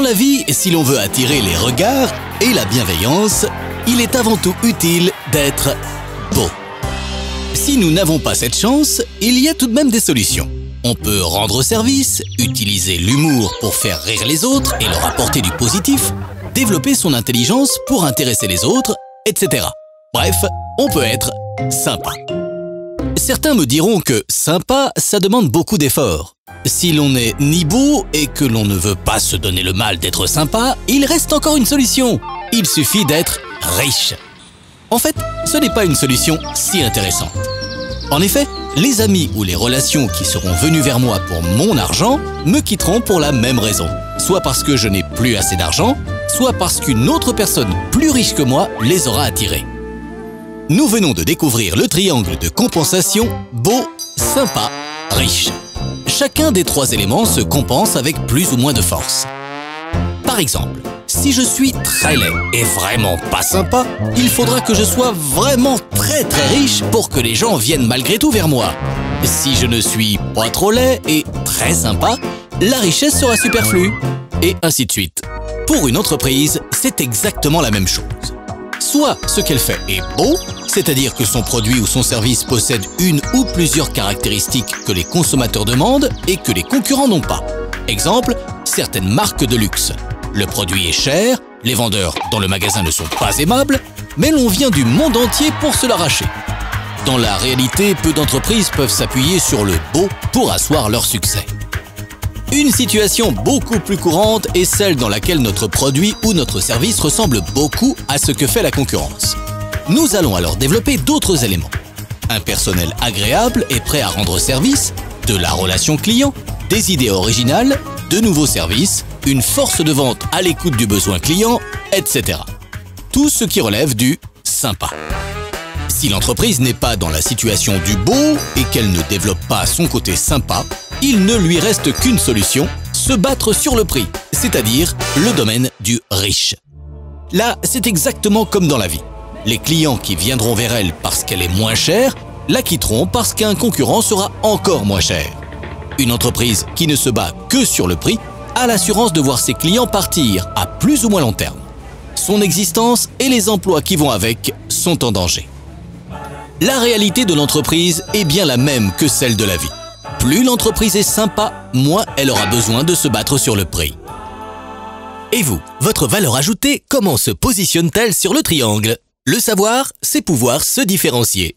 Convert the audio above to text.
Dans la vie, si l'on veut attirer les regards et la bienveillance, il est avant tout utile d'être beau. Si nous n'avons pas cette chance, il y a tout de même des solutions. On peut rendre service, utiliser l'humour pour faire rire les autres et leur apporter du positif, développer son intelligence pour intéresser les autres, etc. Bref, on peut être sympa. Certains me diront que sympa, ça demande beaucoup d'efforts. Si l'on n'est ni beau et que l'on ne veut pas se donner le mal d'être sympa, il reste encore une solution. Il suffit d'être riche. En fait, ce n'est pas une solution si intéressante. En effet, les amis ou les relations qui seront venus vers moi pour mon argent me quitteront pour la même raison. Soit parce que je n'ai plus assez d'argent, soit parce qu'une autre personne plus riche que moi les aura attirés. Nous venons de découvrir le triangle de compensation beau, sympa, riche. Chacun des trois éléments se compense avec plus ou moins de force. Par exemple, si je suis très laid et vraiment pas sympa, il faudra que je sois vraiment très riche pour que les gens viennent malgré tout vers moi. Si je ne suis pas trop laid et très sympa, la richesse sera superflue. Et ainsi de suite. Pour une entreprise, c'est exactement la même chose. Soit ce qu'elle fait est beau, c'est-à-dire que son produit ou son service possède une ou plusieurs caractéristiques que les consommateurs demandent et que les concurrents n'ont pas. Exemple, certaines marques de luxe. Le produit est cher, les vendeurs dans le magasin ne sont pas aimables, mais l'on vient du monde entier pour se l'arracher. Dans la réalité, peu d'entreprises peuvent s'appuyer sur le beau pour asseoir leur succès. Une situation beaucoup plus courante est celle dans laquelle notre produit ou notre service ressemble beaucoup à ce que fait la concurrence. Nous allons alors développer d'autres éléments. Un personnel agréable et prêt à rendre service, de la relation client, des idées originales, de nouveaux services, une force de vente à l'écoute du besoin client, etc. Tout ce qui relève du sympa. Si l'entreprise n'est pas dans la situation du beau et qu'elle ne développe pas son côté sympa, il ne lui reste qu'une solution, se battre sur le prix, c'est-à-dire le domaine du riche. Là, c'est exactement comme dans la vie. Les clients qui viendront vers elle parce qu'elle est moins chère, la quitteront parce qu'un concurrent sera encore moins cher. Une entreprise qui ne se bat que sur le prix a l'assurance de voir ses clients partir à plus ou moins long terme. Son existence et les emplois qui vont avec sont en danger. La réalité de l'entreprise est bien la même que celle de la vie. Plus l'entreprise est sympa, moins elle aura besoin de se battre sur le prix. Et vous, votre valeur ajoutée, comment se positionne-t-elle sur le triangle? Le savoir, c'est pouvoir se différencier.